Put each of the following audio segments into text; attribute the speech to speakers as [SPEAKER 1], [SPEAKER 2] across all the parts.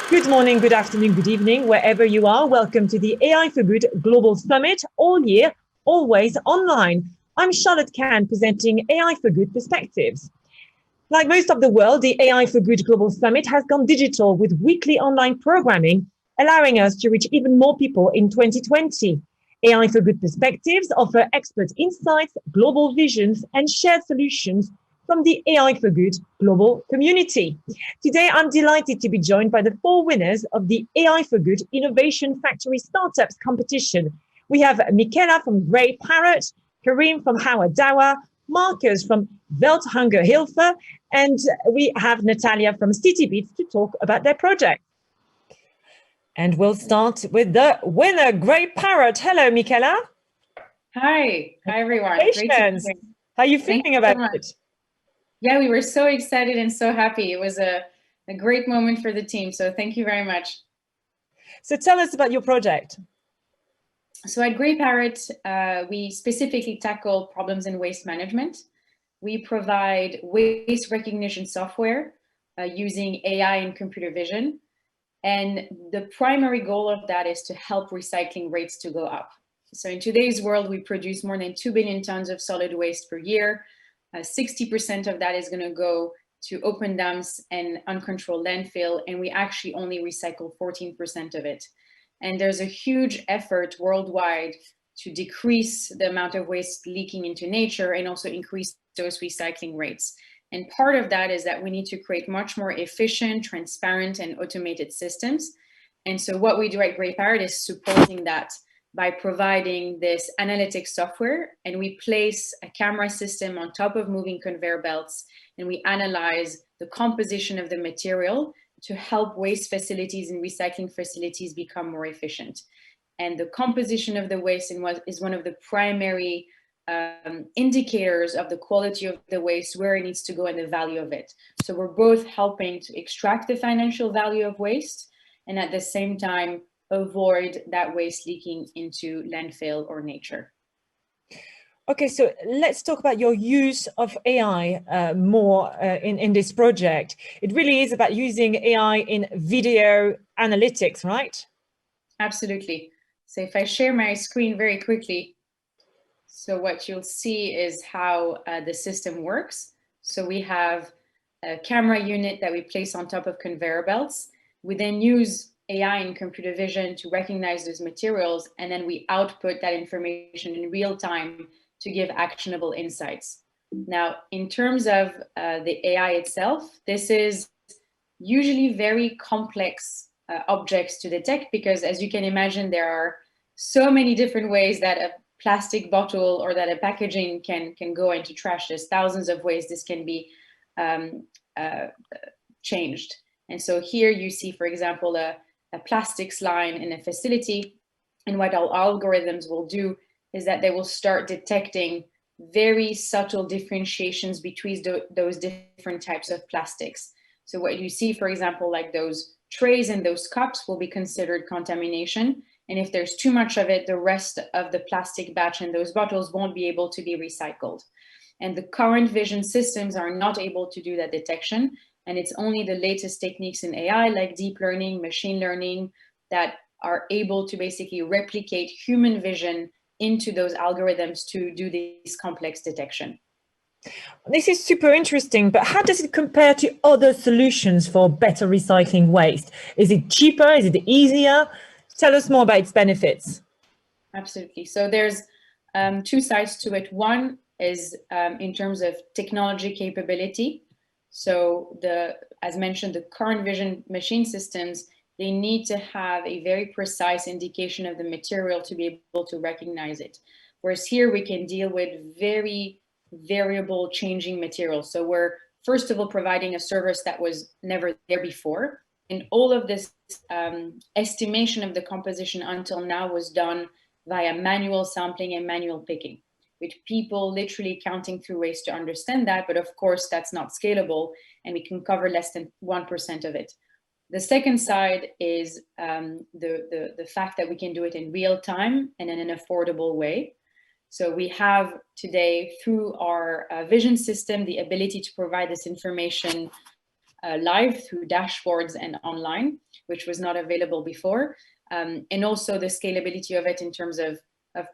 [SPEAKER 1] Good morning, good afternoon, good evening, wherever you are. Welcome to the AI for Good Global Summit, all year, always online. I'm Charlotte Can, presenting AI for Good Perspectives. Like most of the world, the AI for Good Global Summit has gone digital with weekly online programming, allowing us to reach even more people in 2020. AI for Good Perspectives offer expert insights, global visions, and shared solutions from the AI for Good global community. Today, I'm delighted to be joined by the 4 winners of the AI for Good Innovation Factory Startups competition. We have Michaela from Grey Parrot, Kareem from Howard Dawa, Marcus from Welthunger Hilfe, and we have Natalia from Sybiz to talk about their project. And we'll start with the winner, Grey Parrot. Hello, Michaela.
[SPEAKER 2] Hi everyone.
[SPEAKER 1] Great to be here. How are you feeling about it?
[SPEAKER 2] Yeah, we were so excited and so happy. It was a great moment for the team. So thank you very much.
[SPEAKER 1] So tell us about your project.
[SPEAKER 2] So at Grey Parrot, we specifically tackle problems in waste management. We provide waste recognition software using AI and computer vision. And the primary goal of that is to help recycling rates to go up. So in today's world, we produce more than 2 billion tons of solid waste per year. 60% of that is going to go to open dumps and uncontrolled landfill, and we actually only recycle 14% of it. And there's a huge effort worldwide to decrease the amount of waste leaking into nature and also increase those recycling rates. And part of that is that we need to create much more efficient, transparent, and automated systems. And so what we do at Grey Parrot is supporting that by providing this analytics software, and we place a camera system on top of moving conveyor belts, and we analyze the composition of the material to help waste facilities and recycling facilities become more efficient. And the composition of the waste is one of the primary indicators of the quality of the waste, where it needs to go and the value of it. So we're both helping to extract the financial value of waste and at the same time avoid that waste leaking into landfill or nature.
[SPEAKER 1] Okay, so let's talk about your use of AI more in this project. It really is about using AI in video analytics, right?
[SPEAKER 2] Absolutely. So if I share my screen very quickly, so what you'll see is how the system works. So we have a camera unit that we place on top of conveyor belts. We then use AI and computer vision to recognize those materials, and then we output that information in real time to give actionable insights. Now, in terms of the AI itself, this is usually very complex objects to detect, because as you can imagine, there are so many different ways that a plastic bottle or that a packaging can go into trash. There's thousands of ways this can be changed. And so here you see, for example, a plastics line in a facility, and what our algorithms will do is that they will start detecting very subtle differentiations between those different types of plastics. So what you see, for example, like those trays and those cups will be considered contamination. And if there's too much of it, the rest of the plastic batch and those bottles won't be able to be recycled. And the current vision systems are not able to do that detection. And it's only the latest techniques in AI, like deep learning, machine learning, that are able to basically replicate human vision into those algorithms to do this complex detection.
[SPEAKER 1] This is super interesting, but how does it compare to other solutions for better recycling waste? Is it cheaper? Is it easier? Tell us more about its benefits.
[SPEAKER 2] Absolutely. So there's 2 sides to it. One is in terms of technology capability. So as mentioned, the current vision machine systems, they need to have a very precise indication of the material to be able to recognize it. Whereas here we can deal with very variable changing materials. So we're first of all providing a service that was never there before. And all of this estimation of the composition until now was done via manual sampling and manual picking, with people literally counting through waste to understand that. But of course, that's not scalable, and we can cover less than 1% of it. The second side is the fact that we can do it in real time and in an affordable way. So we have today, through our vision system, the ability to provide this information live through dashboards and online, which was not available before. And also the scalability of it in terms of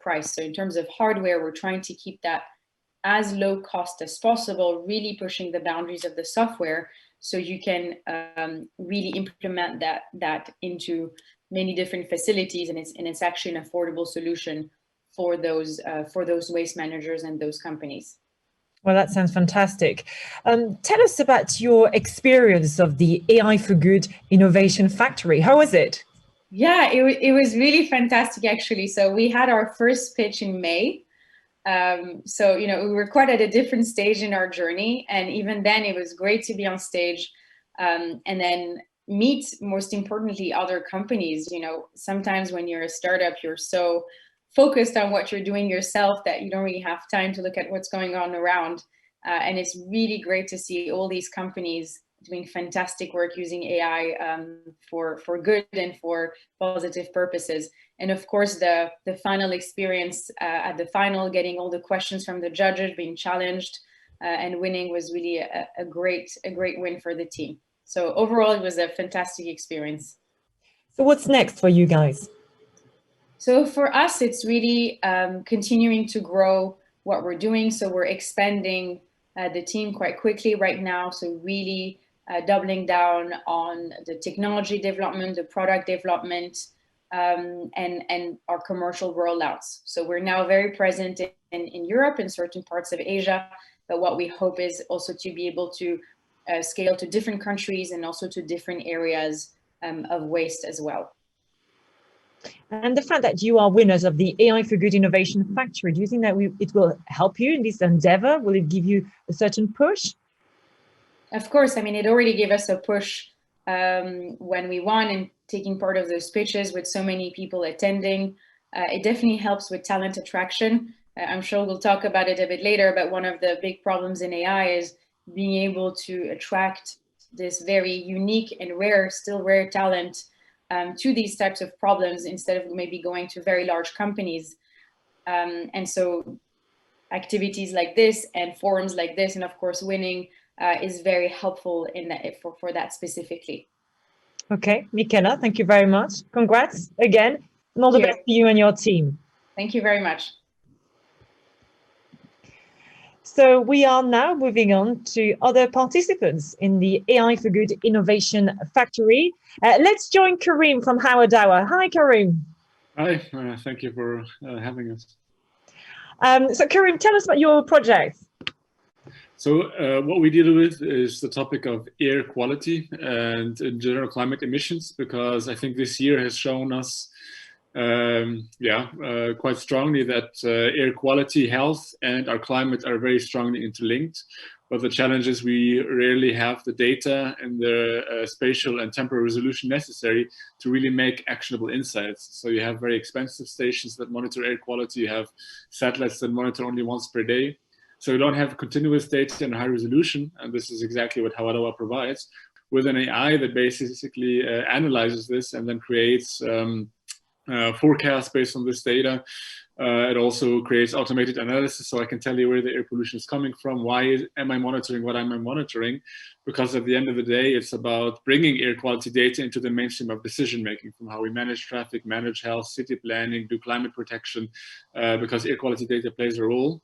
[SPEAKER 2] price. So in terms of hardware, we're trying to keep that as low cost as possible, really pushing the boundaries of the software so you can really implement that into many different facilities, and it's actually an affordable solution for those waste managers and those companies.
[SPEAKER 1] Well, that sounds fantastic. Tell us about your experience of the AI for Good Innovation Factory. How was it?
[SPEAKER 2] Yeah, it was really fantastic, actually. So we had our first pitch in May. So, you know, we were quite at a different stage in our journey. And even then, it was great to be on stage and then meet, most importantly, other companies. You know, sometimes when you're a startup, you're so focused on what you're doing yourself that you don't really have time to look at what's going on around. And it's really great to see all these companies doing fantastic work using AI for good and for positive purposes. And of course, the final experience at the final, getting all the questions from the judges, being challenged and winning was really a great win for the team. So overall, it was a fantastic experience.
[SPEAKER 1] So what's next for you guys?
[SPEAKER 2] So for us, it's really continuing to grow what we're doing. So we're expanding the team quite quickly right now. So really doubling down on the technology development, the product development, and our commercial rollouts. So we're now very present in Europe and certain parts of Asia, but what we hope is also to be able to scale to different countries and also to different areas of waste as well.
[SPEAKER 1] And the fact that you are winners of the AI for Good Innovation Factory, do you think that it will help you in this endeavor? Will it give you a certain push?
[SPEAKER 2] Of course. I mean, it already gave us a push when we won and taking part of those pitches with so many people attending. It definitely helps with talent attraction. I'm sure we'll talk about it a bit later, but one of the big problems in AI is being able to attract this very unique and still rare talent to these types of problems instead of maybe going to very large companies. And so activities like this and forums like this, and of course winning is very helpful in that for that specifically.
[SPEAKER 1] Okay, Michaela, thank you very much. Congrats again, and all the best to you and your team.
[SPEAKER 2] Thank you very much.
[SPEAKER 1] So we are now moving on to other participants in the AI for Good Innovation Factory. Let's join Karim from Howard Hour. Hi, Karim.
[SPEAKER 3] Hi, thank you for having us.
[SPEAKER 1] So Karim, tell us about your project.
[SPEAKER 3] So what we deal with is the topic of air quality and in general climate emissions, because I think this year has shown us quite strongly that air quality, health, and our climate are very strongly interlinked. But the challenge is we rarely have the data and the spatial and temporal resolution necessary to really make actionable insights. So you have very expensive stations that monitor air quality. You have satellites that monitor only once per day. So you don't have continuous data in high resolution, and this is exactly what Hawadawa provides, with an AI that basically analyzes this and then creates forecasts based on this data. It also creates automated analysis, so I can tell you where the air pollution is coming from, why am I monitoring what I'm monitoring, because at the end of the day, it's about bringing air quality data into the mainstream of decision-making, from how we manage traffic, manage health, city planning, do climate protection, because air quality data plays a role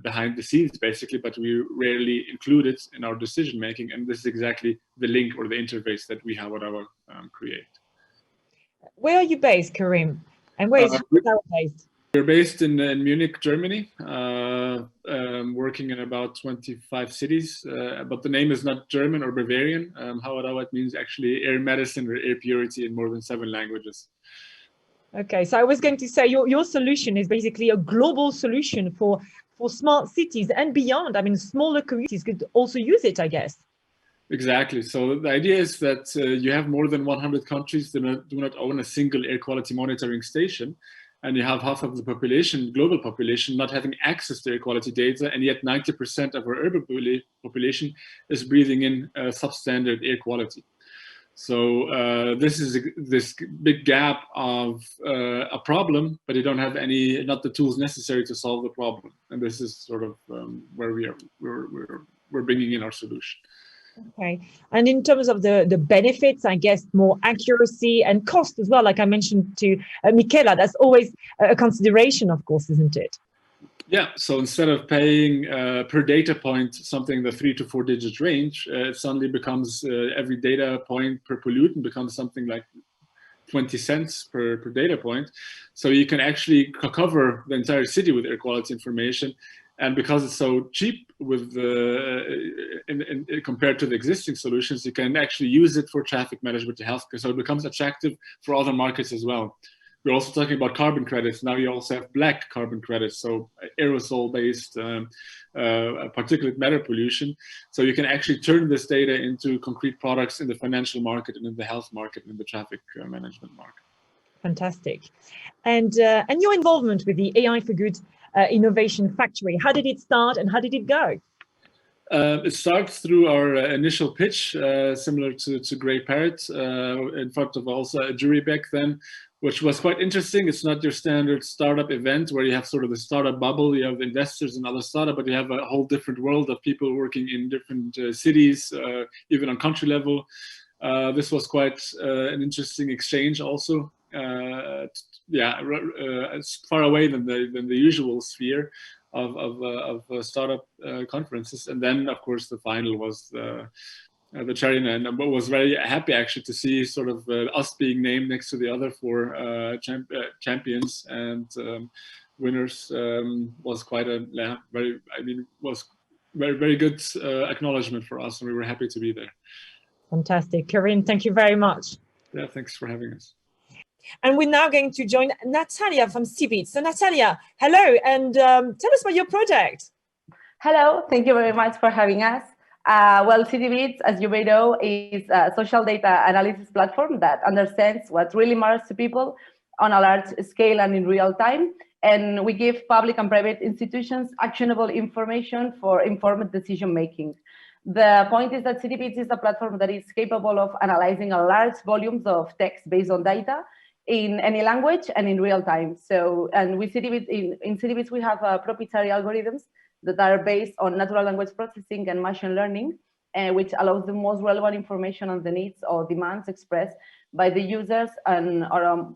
[SPEAKER 3] behind the scenes, basically, but we rarely include it in our decision-making, and this is exactly the link or the interface that we have at our create.
[SPEAKER 1] Where are you based, Karim? And where is Hawadawa based?
[SPEAKER 3] We're based in Munich, Germany, working in about 25 cities, but the name is not German or Bavarian. Hawadawa means actually air medicine or air purity in more than 7 languages.
[SPEAKER 1] Okay, so I was going to say your solution is basically a global solution for smart cities and beyond. I mean, smaller communities could also use it, I guess.
[SPEAKER 3] Exactly. So the idea is that you have more than 100 countries that do not own a single air quality monitoring station, and you have half of the population, global population, not having access to air quality data, and yet 90% of our urban population is breathing in substandard air quality. So this is this big gap of a problem, but you don't have not the tools necessary to solve the problem. And this is sort of where we're bringing in our solution.
[SPEAKER 1] Okay. And in terms of the benefits, I guess more accuracy and cost as well, like I mentioned to Michaela, that's always a consideration, of course, isn't it?
[SPEAKER 3] Yeah, so instead of paying per data point something in the 3 to 4 digit range, it suddenly becomes every data point per pollutant becomes something like 20 cents per data point. So you can actually cover the entire city with air quality information. And because it's so cheap with compared to the existing solutions, you can actually use it for traffic management to healthcare. So it becomes attractive for other markets as well. We're also talking about carbon credits. Now you also have black carbon credits, so aerosol-based particulate matter pollution. So you can actually turn this data into concrete products in the financial market and in the health market and in the traffic management market.
[SPEAKER 1] Fantastic. And your involvement with the AI for Good Innovation Factory, how did it start and how did it go?
[SPEAKER 3] It starts through our initial pitch, similar to Grey Parrot, in front of also a jury back then, which was quite interesting. It's not your standard startup event where you have sort of the startup bubble, you have investors and other startup, but you have a whole different world of people working in different cities, even on country level. This was quite an interesting exchange also. It's far away than the usual sphere of startup conferences. And then, of course, the final was the cherry, and I was very happy actually to see sort of us being named next to the other four champions and winners. Was quite a very good acknowledgement for us, and we were happy to be there.
[SPEAKER 1] Fantastic. Karim, thank you very much.
[SPEAKER 3] Yeah, thanks for having us.
[SPEAKER 1] And we're now going to join Natalia from Sybiz. So Natalia, hello, and tell us about your project.
[SPEAKER 4] Hello, thank you very much for having us. Well, Sybiz, as you may know, is a social data analysis platform that understands what really matters to people on a large scale and in real time. And we give public and private institutions actionable information for informed decision making. The point is that Sybiz is a platform that is capable of analyzing a large volumes of text based on data in any language and in real time. So, and with Sybiz, in Sybiz, we have proprietary algorithms that are based on natural language processing and machine learning, which allows the most relevant information on the needs or demands expressed by the users and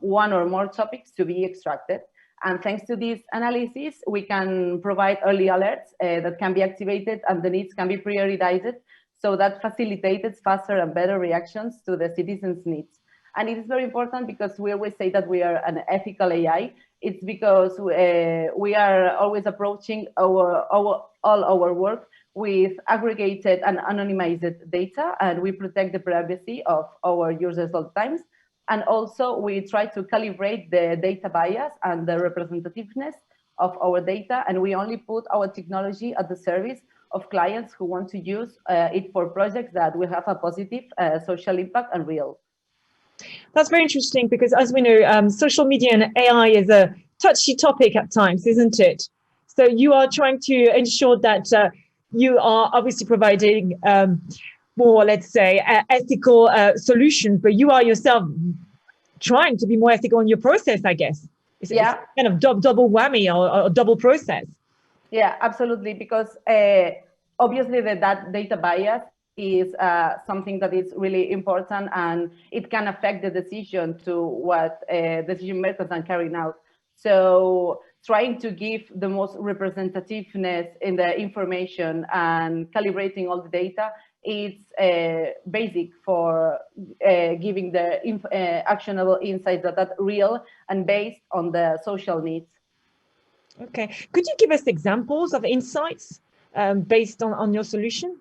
[SPEAKER 4] one or more topics to be extracted. And thanks to this analysis, we can provide early alerts that can be activated and the needs can be prioritized, so that facilitates faster and better reactions to the citizens' needs. And it is very important because we always say that we are an ethical AI. It's because we are always approaching all our work with aggregated and anonymized data, and we protect the privacy of our users all the times. And also we try to calibrate the data bias and the representativeness of our data, and we only put our technology at the service of clients who want to use it for projects that will have a positive social impact and real.
[SPEAKER 1] That's very interesting because, as we know, social media and AI is a touchy topic at times, isn't it? So you are trying to ensure that you are obviously providing more, let's say, ethical solutions, but you are yourself trying to be more ethical in your process, I guess. It's kind of double whammy or double process.
[SPEAKER 4] Yeah, absolutely, because obviously that data bias is something that is really important, and it can affect the decision to what decision makers are carrying out. So trying to give the most representativeness in the information and calibrating all the data is basic for giving the actionable insights that are real and based on the social needs.
[SPEAKER 1] Okay, could you give us examples of insights based on your solution?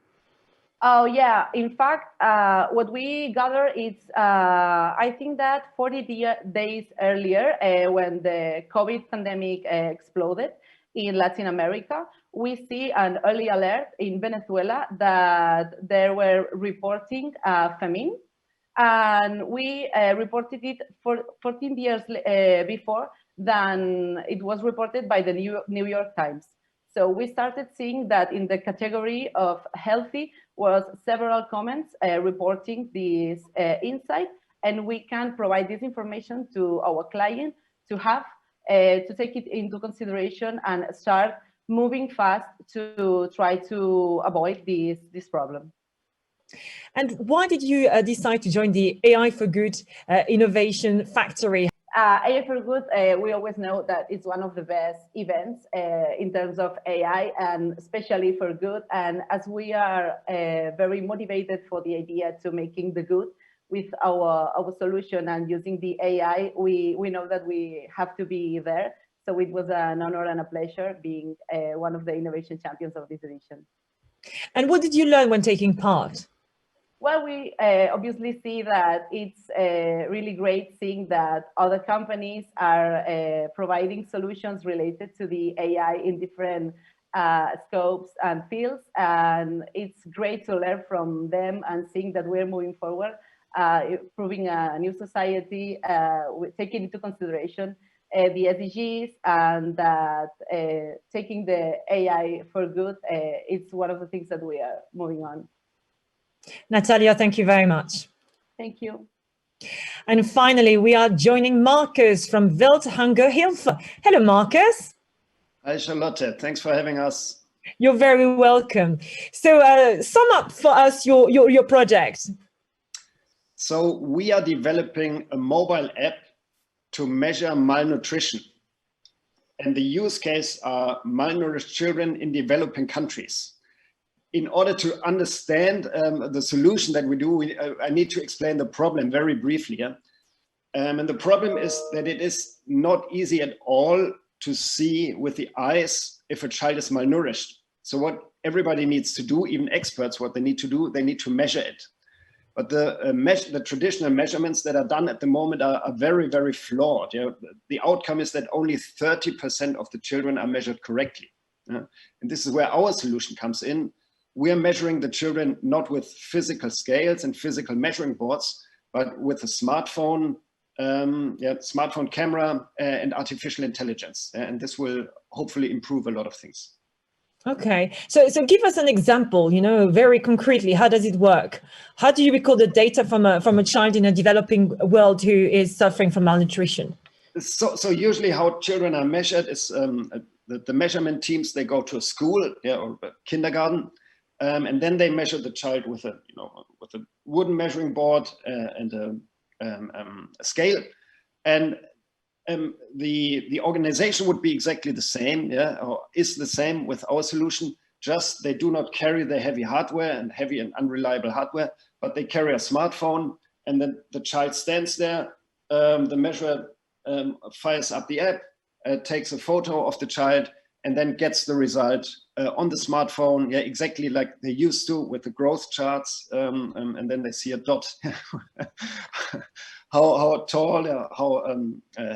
[SPEAKER 4] Oh, yeah. In fact, what we gather is, I think that 40 days earlier, when the COVID pandemic exploded in Latin America, we see an early alert in Venezuela that they were reporting famine. And we reported it for 14 years before than it was reported by the New York Times. So we started seeing that in the category of healthy was several comments reporting this insight, and we can provide this information to our client to have to take it into consideration and start moving fast to try to avoid this problem.
[SPEAKER 1] And why did you decide to join the AI for Good Innovation Factory?
[SPEAKER 4] AI for Good, we always know that it's one of the best events in terms of AI, and especially for good. And as we are very motivated for the idea to making the good with our solution and using the AI, we know that we have to be there. So it was an honor and a pleasure being one of the innovation champions of this edition.
[SPEAKER 1] And what did you learn when taking part?
[SPEAKER 4] Well, we obviously see that it's really great seeing that other companies are providing solutions related to the AI in different scopes and fields. And it's great to learn from them and seeing that we're moving forward, improving a new society, taking into consideration the SDGs, and that taking the AI for good, it's one of the things that we are moving on.
[SPEAKER 1] Natalia, thank you very much.
[SPEAKER 4] Thank you.
[SPEAKER 1] And finally, we are joining Marcus from Welthungerhilfe. Hello, Marcus.
[SPEAKER 5] Hi, Charlotte. Thanks for having us.
[SPEAKER 1] You're very welcome. So sum up for us your project.
[SPEAKER 5] So we are developing a mobile app to measure malnutrition. And the use case are malnourished children in developing countries. In order to understand the solution that we do, I need to explain the problem very briefly. Yeah? And the problem is that it is not easy at all to see with the eyes if a child is malnourished. So what everybody needs to do, even experts, what they need to do, they need to measure it. But the traditional measurements that are done at the moment are very, very flawed. You know? The outcome is that only 30% of the children are measured correctly. Yeah? And this is where our solution comes in. We are measuring the children not with physical scales and physical measuring boards, but with a smartphone, smartphone camera and artificial intelligence. And this will hopefully improve a lot of things.
[SPEAKER 1] Okay, so give us an example, very concretely, how does it work? How do you record the data from a child in a developing world who is suffering from malnutrition?
[SPEAKER 5] So usually how children are measured is the measurement teams, they go to a school or a kindergarten. And then they measure the child with a wooden measuring board and a scale, and the organization would be exactly the same, or is the same with our solution. Just they do not carry the heavy hardware and heavy and unreliable hardware, but they carry a smartphone, and then the child stands there. The measurer fires up the app, takes a photo of the child, and then gets the result on the smartphone, exactly like they used to with the growth charts, and then they see a dot, how tall, how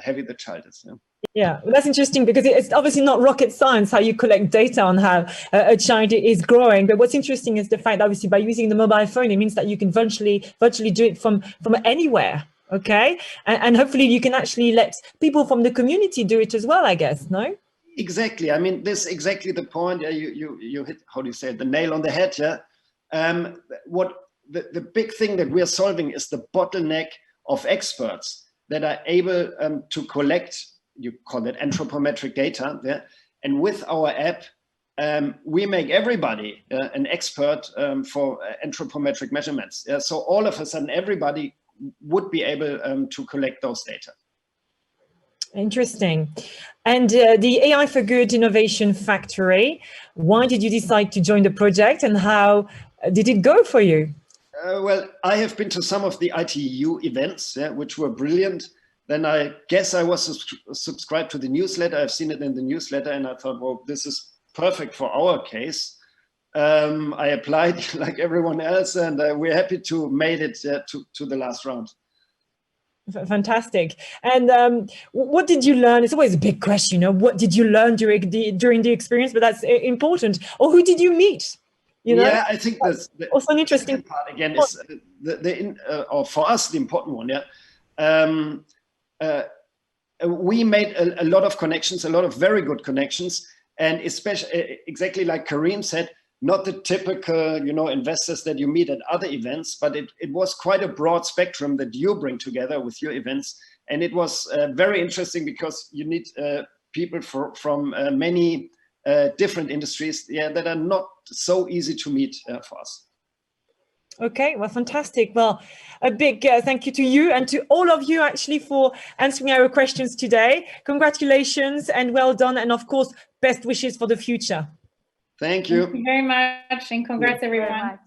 [SPEAKER 5] heavy the child is.
[SPEAKER 1] Yeah, well, that's interesting because it's obviously not rocket science how you collect data on how a child is growing. But what's interesting is the fact that obviously by using the mobile phone, it means that you can virtually do it from anywhere. Okay, and hopefully you can actually let people from the community do it as well, I guess, no?
[SPEAKER 5] Exactly. I mean, this is exactly the point. Yeah, you hit, how do you say it, the nail on the head. Yeah. What the big thing that we are solving is the bottleneck of experts that are able to collect, you call it anthropometric data. Yeah. And with our app, we make everybody an expert for anthropometric measurements. Yeah. So all of a sudden, everybody would be able to collect those data.
[SPEAKER 1] Interesting. And the AI for Good Innovation Factory, why did you decide to join the project and how did it go for you?
[SPEAKER 5] Well, I have been to some of the ITU events, which were brilliant. Then I guess I was subscribed to the newsletter. I've seen it in the newsletter and I thought, well, this is perfect for our case. I applied like everyone else and we're happy to make it to the last round.
[SPEAKER 1] Fantastic. And what did you learn? It's always a big question, what did you learn during the experience? But that's important. Or who did you meet?
[SPEAKER 5] Yeah, I think that's
[SPEAKER 1] also an interesting
[SPEAKER 5] part again is or for us the important one. Yeah, we made a lot of connections, a lot of very good connections, and especially exactly like Karim said, not the typical, investors that you meet at other events, but it was quite a broad spectrum that you bring together with your events. And it was very interesting because you need people from many different industries that are not so easy to meet for us.
[SPEAKER 1] Okay, well, fantastic. Well, a big thank you to you and to all of you actually for answering our questions today. Congratulations and well done. And of course, best wishes for the future.
[SPEAKER 5] Thank you.
[SPEAKER 2] Thank you very much, and congrats, everyone.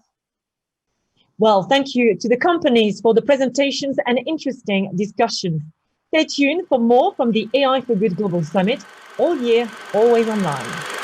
[SPEAKER 1] Well, thank you to the companies for the presentations and interesting discussions. Stay tuned for more from the AI for Good Global Summit, all year, always online.